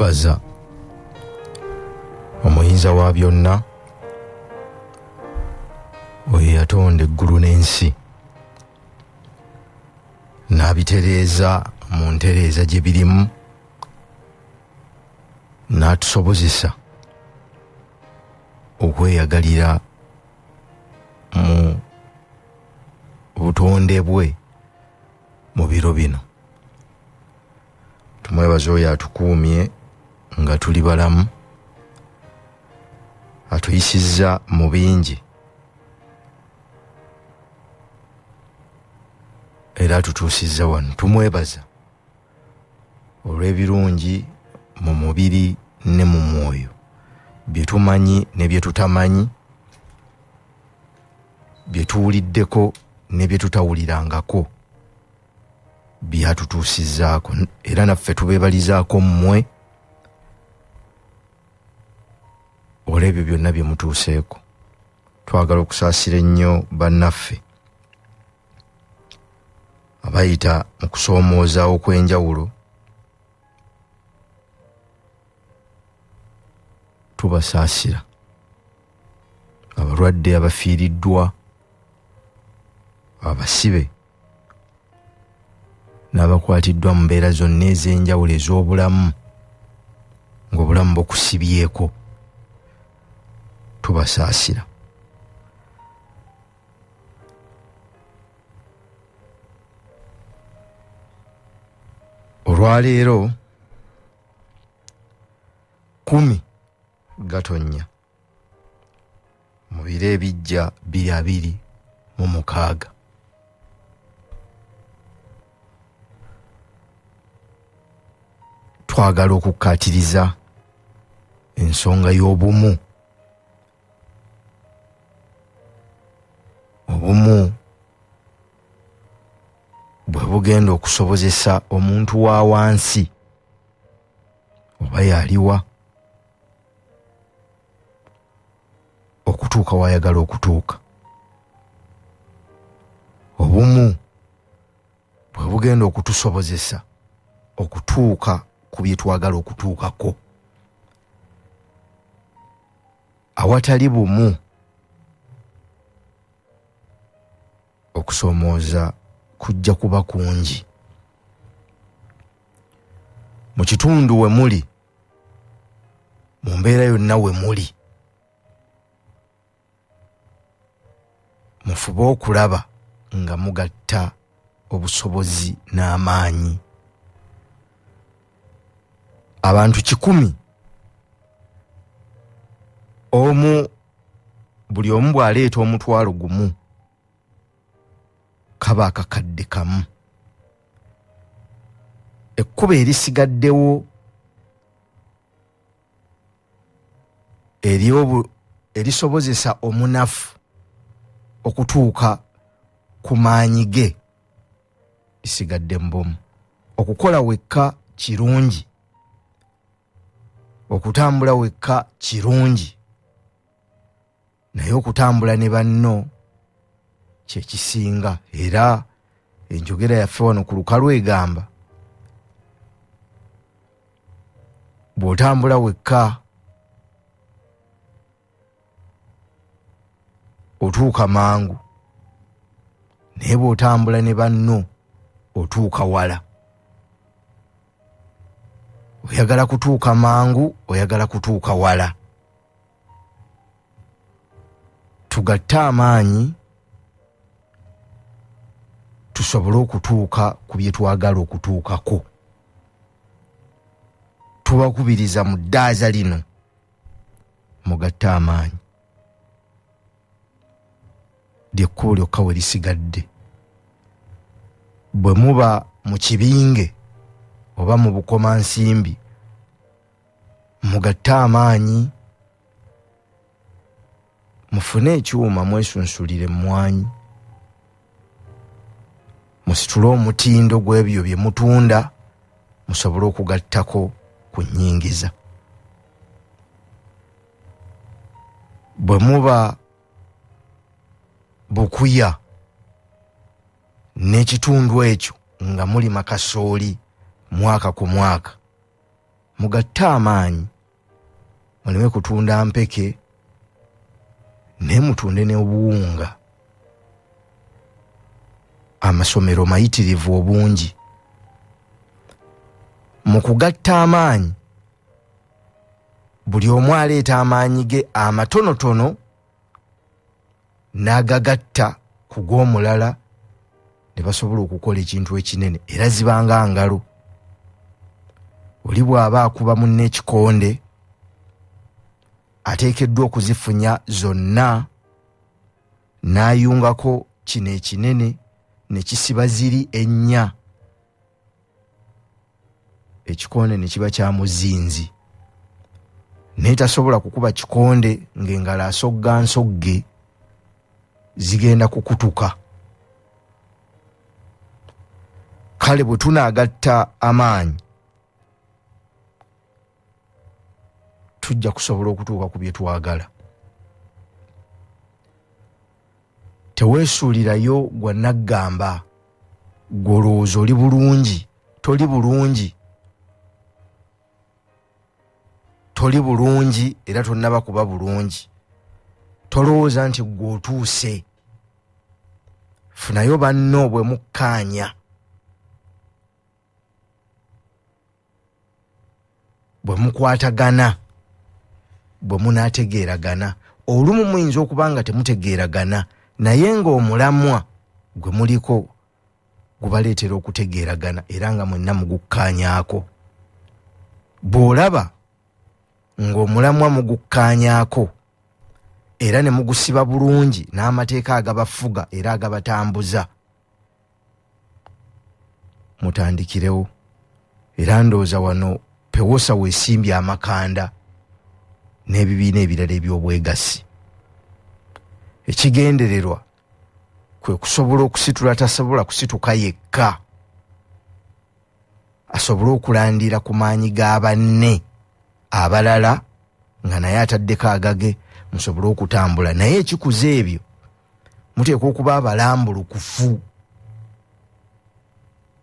tumwebaza omuyinza wa byonna oyo yatonda eggulu n'ensi n'abitereeza mu ntereeza gye birimu n'atusobozesa okweyagalira mu butonde bwe mu biro bino. Tumwebaza oyo atukuumye nga tuli balamu, atuyisizza mu bingi era atutuusizza wano. Tumwebaza olw'ebirungi mu mubiri ne mu mwoyo, bye tumanyi ne bye tutamanyi, bye tuwuliddeko ne bye tutawulirangako, byatutuusizzaako era naffe tubeebalizaako mmwe olw'ebyo byonna bye mutuuseeko. Twagala okusaasira ennyo bannaffe abayita mu kusoomooza okw'enjawulo. Tubasaasira abalwadde abafiiriddwa, abasibe n'abakwatiddwa mu mbeera zonna ez'enjawulo ez'obulamu ng'obulamu bukusibyeko. Tubasaasira. Olwaleero 10 Gatonnya mu biro ebijja 2026 twagala okukkaatiriza ensonga y'obumu. Obumu bwe bugenda okusobozesa omuntu wa wansi oba yaliwa okutuuka wayagala okutuuka. Obumu bwe bugenda okutusobozesa okutuuka ku bye twagala okutuukako. Awatali bumu, okusoomooza kujja kuba kungi. Mu kitundu we muli, mu mbeera yonna we muli, mufube okulaba nga mugatta obusobozi n'amaanyi. Abantu 100 omu, buli omu bw'aleeta omutwalo gumu kaba akakadde kamu. Ekkubo erisigaddewo erisobozesa omunafu okutuuka ku maanyi ge lisigadde mbomu. Okukola wekka kirungi, okutambula wekka kirungi, naye okutambula ne banno kye kisinga. Era enjogera yaffe wano ku lukalu egamba bw'otambula wekka otuuka mangu, naye bw'otambula ne banno otuuka wala. Oyagala kutuuka mangu, oyagala kutuuka wala. Tugatte amaanyi tusobole okutuuka ku bye twagala okutuukako. Tubakubiriza mu ddaaza lino mugatte amaanyi. Lyekkubo lyokka we lisigadde. Bwe muba mu kibinge oba mu bukomansimbi, mugatte amaanyi, mufune ekyuma mwesunsulire mmwanyi, musitule omutindo gw'ebyo bye mutunda, musobole okugattako ku nnyingiza. Bwe muba bukuya n'ekitundu ekyo nga muli makasooli mwaka ku mwaka, mugatta amaanyi muleme kutunda mpeke ne mutunde ne obuwunga. Amasomero mayitirivu obungi. Mu kugatta amaanyi buli omu aleeta amaanyi ge amatonotono n'agagatta ku g'omulala ne basobola okukola ekintu ekinene era zibanga ngalo. Oli bw'aba akuba munne ekikonde ateekeddwa okuzifunya zonna n'ayungako kino ekinene ne kisiba ziri ennya. Ekikonde ne kiba kya muzinzi. Naye tasobola kukuba kikonde ng'engalo asogga nsogge zigenda kukutuka. Kale bwe tunaagatta amaanyi tujja kusobola okutuuka ku bye twagala. Teweesuulirayo gwa naggamba gw'olowooza oli bulungi. Toli bulungi. Toli bulungi era tonnaba kuba bulungi. Tolowooza nti gw'otuuse. Funayo banno bwe mukkaanya. Bwe mukwatagana. Bwe munaategeeragana. Olumu muyinza okuba nga temutegeeragana naye ng'omulamwa gwe muliko gubaleetera okutegeeragana era nga mwenna mugukkaanyaako. Bw'olaba ng'omulamwa mugukkaanyaako era ne mugusiba bulungi n'amateeka agabafuga era agabatambuza, mutandikirewo. Era ndowooza wano Pewosa weesimbye amakanda n'ebibiina ebirala eby'obwegassi. Ekigendererwa kwe kusobola okusitula tasobola kusituka yekka. Asobole okulandira ku maanyi ga banne abalala nga naye ataddeko agage musobole okutambula. Naye ekikuze ebyo muteekwa okuba abalambulukufu.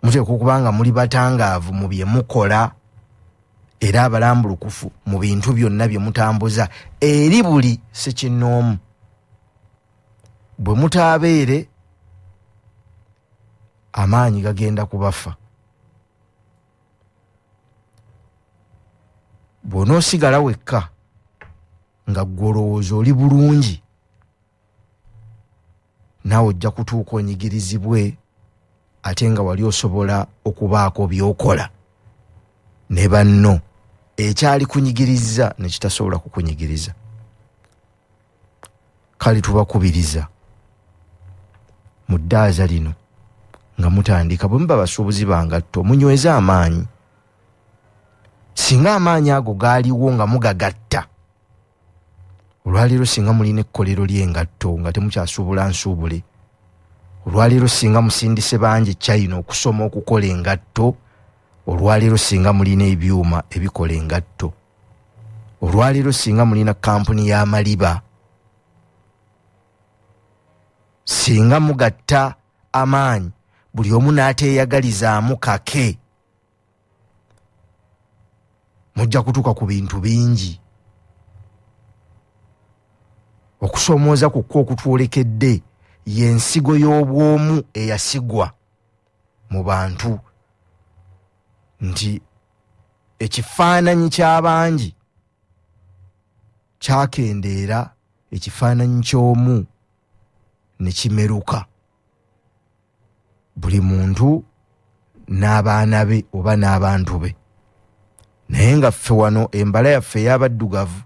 Muteekwa okuba nga muli batangaavu mu bye mukola era abalambulukufu mu bintu byonna bye mutambuza eri buli ssekinnoomu. Bwe mutaabeere amaanyi gagenda kubafa. Bw'onoosigala wekka nga gw'olowooza oli bulungi naawe ojja kutuuka onyigirizibwe ate nga wali osobola okubaako by'okola ne banno ekyali kunyigiriza ne kitasobola kukunyigiriza. Kale tubakubiriza mu ddaaza lino nga mutandika bwe muba basuubuzi bangatto munyweze amaanyi. Singa amaanyi ago gaaliwo nga mugagatta, olwaleero singa mulina ekkolero ly'engatto nga temukyasuubula nsuubule, olwaleero singa musindise bangi China okusoma okukola engatto, olwaleero singa mulina ebyuma ebikola engatto, olwaleero singa mulina kampuni y'amaliba, singa mugatta amaanyi buli omu n'ateeyagalizaamu kake, mujja kutuuka ku bintu bingi. Okusoomooza kukwo okutwolekedde y'ensigo y'obwomu eyasigwa mu bantu nti ekifaananyi ky'abangi kyakendeera ekifaananyi ky'omu ne kimeruka. Buli muntu n'abaana be oba n'abantu be. Naye nga ffe wano embala yaffe ey'abaddugavu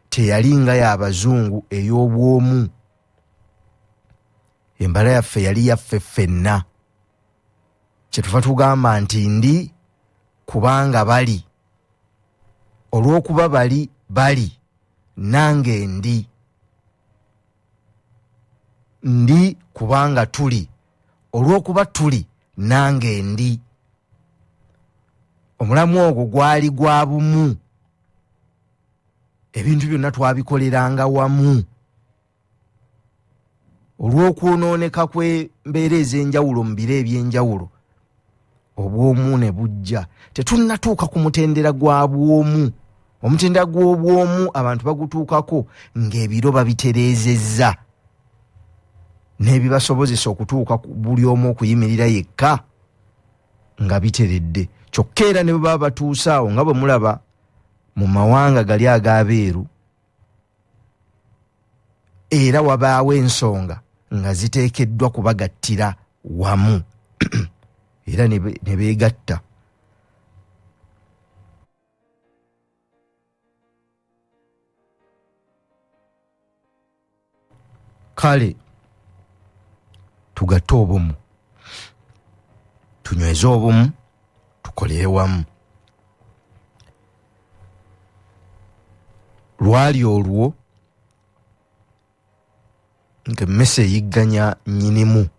teyali nga y'abazungu ey'obwomu. Embala yaffe yali yaffe ffenna. Kyetuva tugamba nti ndi kubanga bali. Olw'okuba bali nange ndi. Ndi kubanga tuli. Olw'okuba tuli nange ndi. Omulamu ogwo gwali gwa bumu. Ebintu byonna twabikoleranga wamu. Olw'okwonooneka kw'embeera ez'enjawulo mu biro eby'enjawulo, obwomu ne bujja tetunnatuuka ku mutendera gwa bwomu. Omutendera gw'obwomu abantu bagutuukako ng'ebiro babitereezezza n'ebibasobozesa okutuuka ku buli omu okuyimirira yekka nga biteredde. Kyokka era ne bwe baba batuuse awo nga bwe mulaba mu mawanga gali ag'abeeru, era wabaawo ensonga nga ziteekeddwa kubagattira wamu era ne beegatta. Kale tugatte obumu, tunyweze obumu, tukolere wamu. Lwali olwo ng'emmese eyigganya nnyinimu.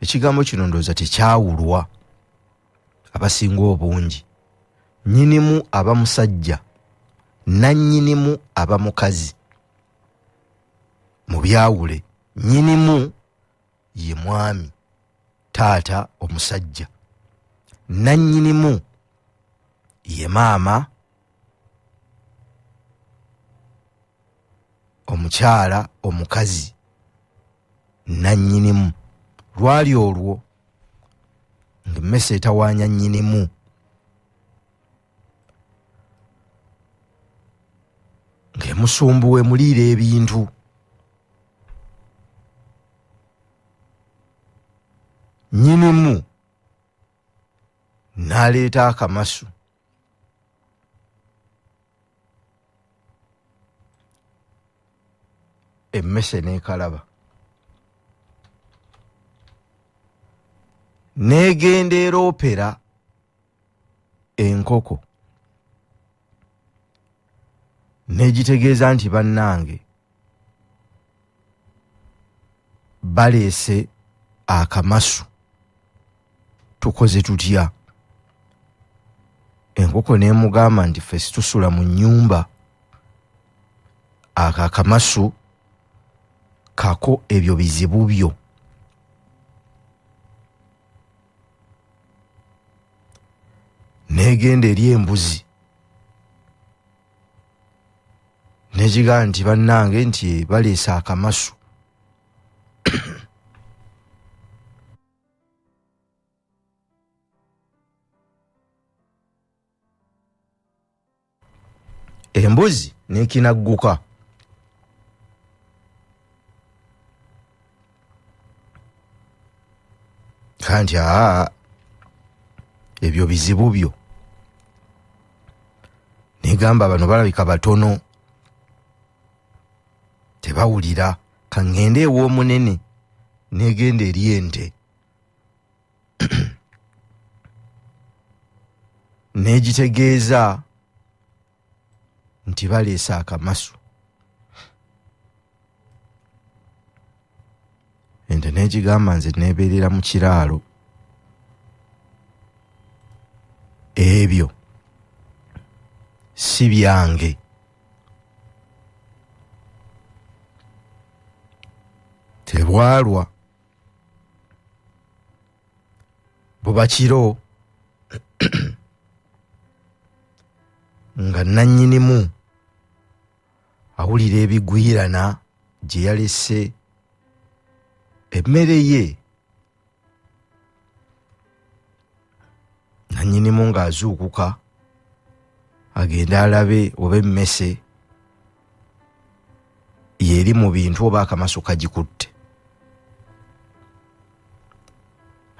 Ekigambo kino ndowooza tekyawulwa abasinga obungi. Nnyinimu aba musajja, nannyinimu aba mukazi. Mu byawule, nnyinimu ye mwami, taata omusajja. Nannyinimu ye maama, omukyala omukazi. Nannyinimu. Lwali olwo ng'emmese etawaanya nnyinimu. Ng'emusumbu we muliira ebintu. Nnyinimu n'aleeta akamasu. Emmese n'ekalaba. N'egenda eroopera enkoko. N'egitegeeza nti bannange baleese akamasu. Tukoze tutya? Enkoko n'emugamba nti ffe situsula mu nnyumba. Ako akamasu kako ebyo bizibu byo. N'egenda eri embuzi. N'egigamba nti bannange nti baleese akamasu. Embuzi n'ekinagguka. Kanti ebyo bizibu byo. Negamba bano balabika batono, tebawulira, kangende ew'omunene. Negenda eri ente. Negitegeeza nti baleese akamasu. Ente negigamba nze neebeerera mu kiraalo. Ebyo si byange. Tebwalwa. Buba kiro nga nannyinimu awulira ebigwirana gye yalese emmere ye. Nannyinimu ng'azuukuka agenda alabe oba emmese yeri mu bintu oba akamasu kagikutte.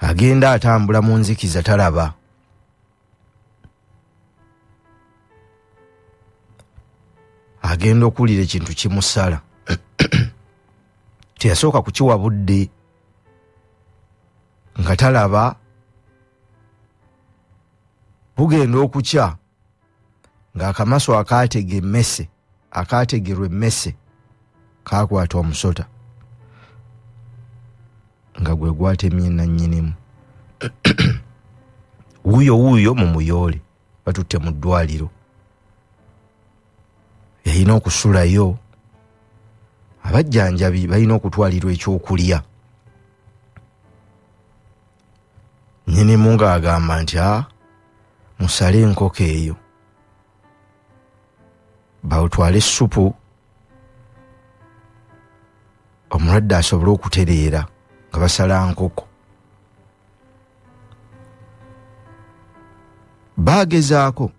Agenda atambula mu nzikiza talaba. Agenda okuwulira ekintu kimusala. Teyasooka kukiwa budde nga talaba. Bugenda okukya ng'akamasu akaategerwa emmese kaakwata omusota nga gwe gwatemye nannyinimu. Wuuyo mu muyoole batutte mu ddwaliro. Yalina okusulayo. Abajjanjabi balina okutwalirwa ekyokulya. Nyini munga agamba nti musale enkoko eyo bawutwale essupu omulwadde asobole okutereera nga basala nkoko. Bagezaako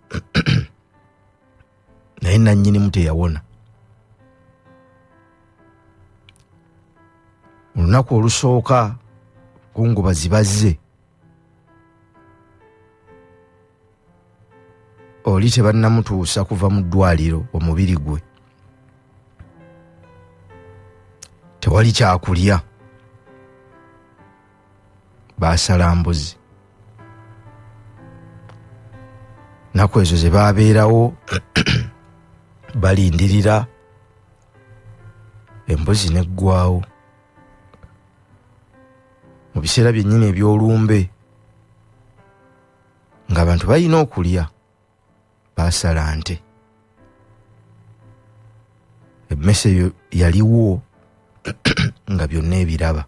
naye nannyinimu teyawona. Olunaku olusooka kungubazi bazze, oli tebannamutuusa kuva mu ddwaliro omubiri gwe, tewali kyakulya, baasala mbuzi. Naku ezo ze baabeerawo balindirira embuzi neggwawo. Mu biseera byennyini eby'olumbe ng'abantu balina okulya, baasala nte. Emmese yaliwo nga byonna ebiraba.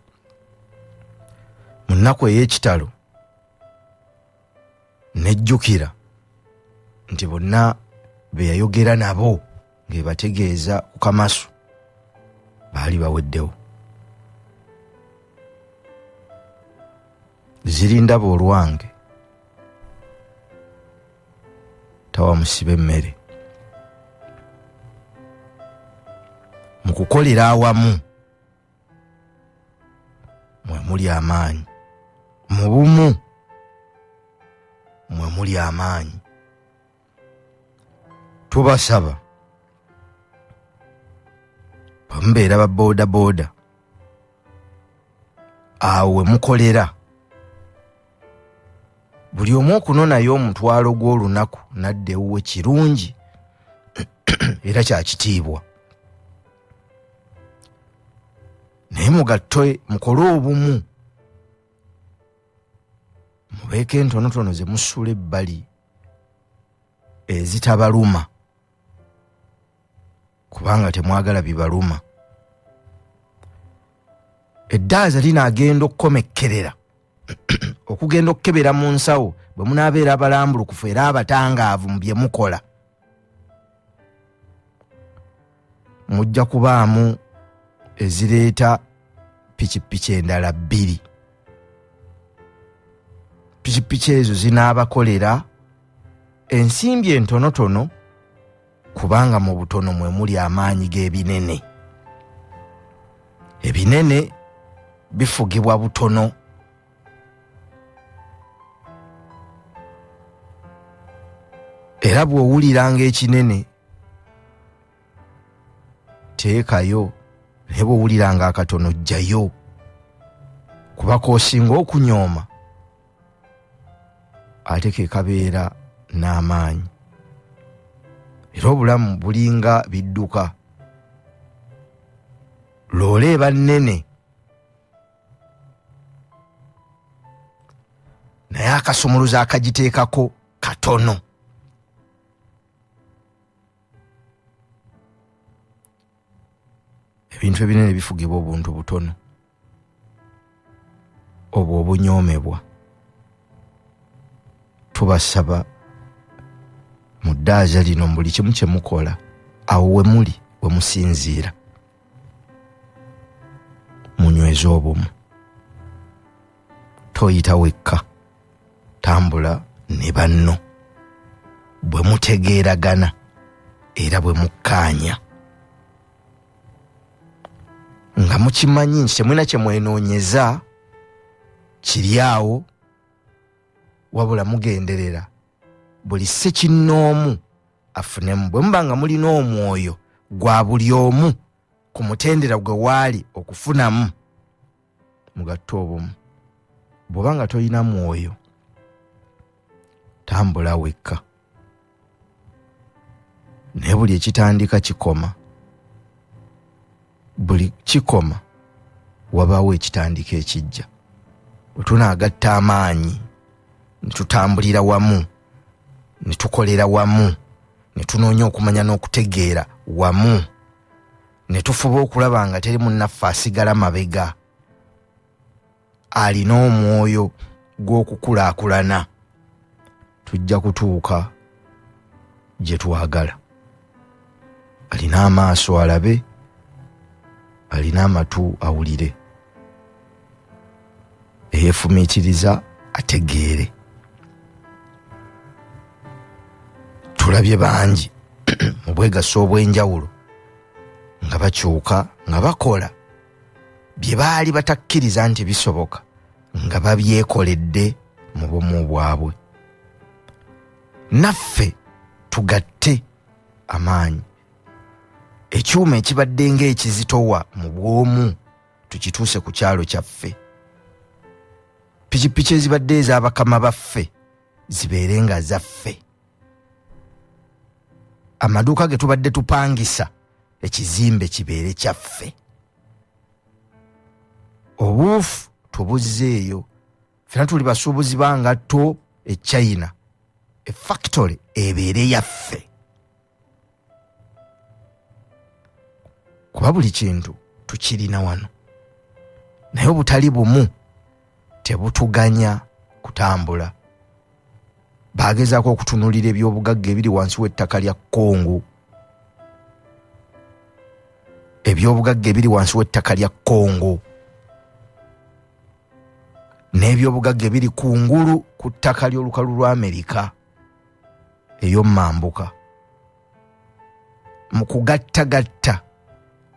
Mu nnaku ey'ekitalo nejjukira nti bonna be yayogera nabo ng'ebategeeza ku Kamasu baali baweddewo. Zirindaba olwange tawa musiba emmere. Mu kukolera awamu mwe muli amaanyi, mu bumu mwe muli amaanyi. Tubasaba bamubeera ba booda booda awo we mukolera, buli omu okunonayo omutwalo gw'olunaku nadda ewuwe kirungi era kya kitiibwa. Naye mugatte mukole obumu, mubeeko entonotono ze musula ebbali ezitabaluma kubanga temwagala bibaluma. Eddaaza linaagenda okukomekkerera okugenda okukebera mu nsawo bwe munaabeera abalambulukufu era abatangaavu mu bye mukola. Mujja kubaamu ezireeta pikipiki endala 2. Pikipiki ezo zinaabakolera ensimbi entonotono kubanga mu butono mwe muli amaanyi g'ebinene. Ebinene bifugibwa butono. Era bw'owuliranga ekinene teekayo, naye bw'owuliranga akatono jjayo kuba k'osinga okunyooma ate ke kabeera n'amaanyi. Era obulamu bulinga bidduka, loola eba nnene naye akasumuluzo akagiteekako katono. Ebintu ebinene bifugibwa obuntu butono, obwo obunyoomebwa. Tubasaba mu ddaaza lino buli kimu kye mukola awo we muli we musinziira munyweza obumu. Toyita wekka, tambula ne banno bwe mutegeeragana era bwe mukkaanya nga mukimanyi nti temulina kye mwenoonyeza kiri awo, wabula mugenderera buli ssekinnoomu afunemu. Bwe muba nga mulina omwoyo gwa buli omu ku mutendera gwe waali okufunamu, mugatte obumu. Bw'oba nga tolina mwoyo, tambula wekka. Naye buli ekitandika kikoma, buli kikoma wabaawo ekitandika ekijja. Bwe tunaagatta amaanyi ne tutambulira wamu, ne tukolera wamu, ne tunoonya okumanya n'okutegeera wamu, ne tufuba okulaba nga teri munnaffe asigala mabega, alina omwoyo gw'okukulaakulana tujja kutuuka gye twagala. Alina amaaso alabe, alina amatu awulire, eyeefumiitiriza ategeere. Tulabye bangi mu bwegaso obw'enjawulo nga bakyuka nga bakola bye baali batakkiriza nti bisoboka nga babyekoledde mu bumu bwabwe. Naffe tugatte amaanyi, ekyuma ekibadde ng'ekizitowa mu bwomu tukituuse ku kyalo kyaffe. Pikipiki ezibadde ez'abakama baffe zibeere nga zaffe. Amaduuka ge tubadde tupangisa ekizimbe kibeere kyaffe. Obuufu tubuzzeeyo, ffenna tuli basuubuzi ba ngatto e China, e factory ebeere yaffe. Kuba buli kintu tukirina wano, naye obutali bumu tebutuganya kutambula. Bagezaako okutunuulira ebyobugagga ebiri wansi w'ettaka lya Congo. Ebyobugagga ebiri wansi w'ettaka lya Congo n'ebyobugagga ebiri kungulu ku ttaka ly'olukalu lwa Amerika ey'omumambuka. Mu kugattagatta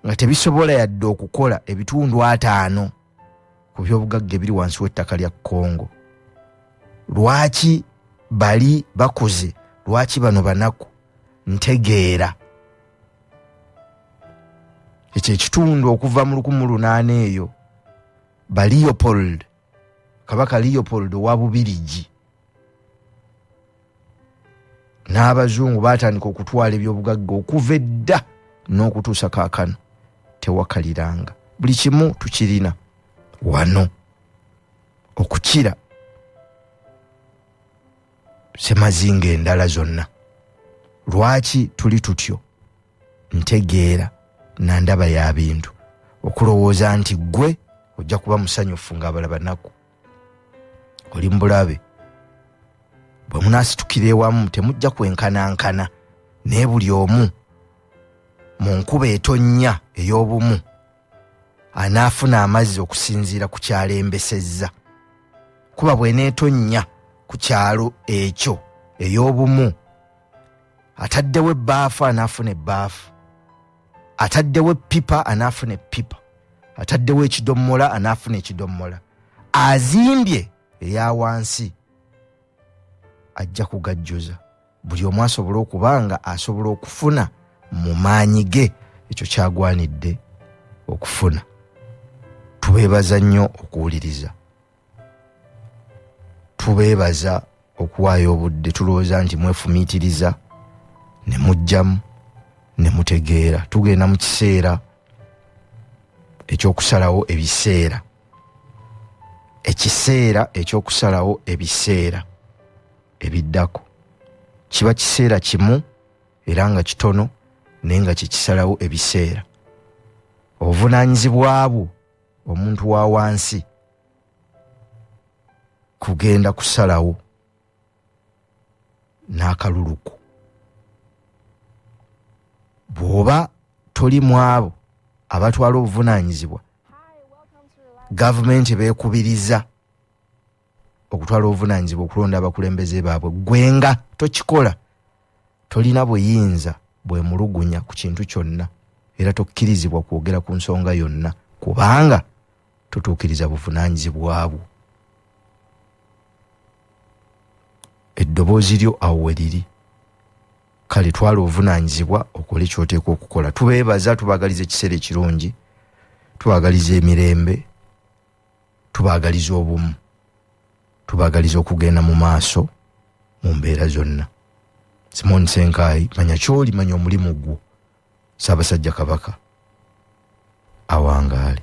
nga tebisobola yadde okukola ebitundu 5 ku byobugagga ebiri wansi w'ettaka lya Congo. Lwaki bali bakuze? Lwaki bano banaku? Ntegeera. Ekyo ekitundu okuva mu 1800 eyo Leopold, Kabaka Leopold owa Bubirigi n'Abazungu baatandika okutwala ebyobugagga okuva edda n'okutuusa kaakano tewakaliranga. Buli kimu tukirina wano okukira semazinga endala zonna. Lwaki tuli tutyo? Ntegeera na ndaba ya bintu okulowooza nti gwe ojja kuba musanyufu ng'abalaba naku oli mbulabe. Bwe munaasitukira ewamu temujja kwenkanankana, naye buli omu mu nkuba etonnya ey'obumu anaafuna amazzi okusinziira ku kyalembesezza. Kuba bw'eneetonnya ku kyalo ekyo ey'obumu, ataddewo ebbaafu anaafuna ebbaafu, ataddewo eppipa anaafuna eppipa, ataddewo ekidomola anaafuna ekidomola. Azimbye eya wansi ajja kugajjuza. Buli omu asobola okuba nga asobola okufuna mu maanyi ge ekyo kyagwanidde okufuna. Tubeebaza nnyo okuwuliriza, tubeebaza okuwaayo obudde. Tulowooza nti mwefumiitiriza ne mujjamu ne mutegeera. Tugenda mu kiseera ekyokusalawo ebiseera, ekiseera ekyokusalawo ebiseera ebiddako. Kiba kiseera kimu era nga kitono naye nga kikisalawo ebiseera. Obuvunaanyizibwa bwo omuntu wa wansi kugenda kusalawo n'akaluluku. Bw'oba toli mu abo abatwala obuvunaanyizibwa, gavumenti beekubiriza okutwala obuvunaanyizibwa okulonda abakulembeze baabwe. Gwenga tokikola, tolina buyinza bwemulugunya ku kintu kyonna, era tokkirizibwa kwogera ku nsonga yonna kubanga totuukiriza buvunaanyizibwa bwo. Eddoboozi lyo awo we liri. Kale twala obuvunaanyizibwa okole ky'oteekwa okukola. Tubeebaza, tubaagaliza ekiseera ekirungi, tubaagaliza emirembe, tubaagaliza obumu, tubaagaliza okugenda mu maaso mu mbeera zonna. Simon Senkai, manya ky'oli, manya omulimu gwo. Ssaabasajja Kabaka awangaale.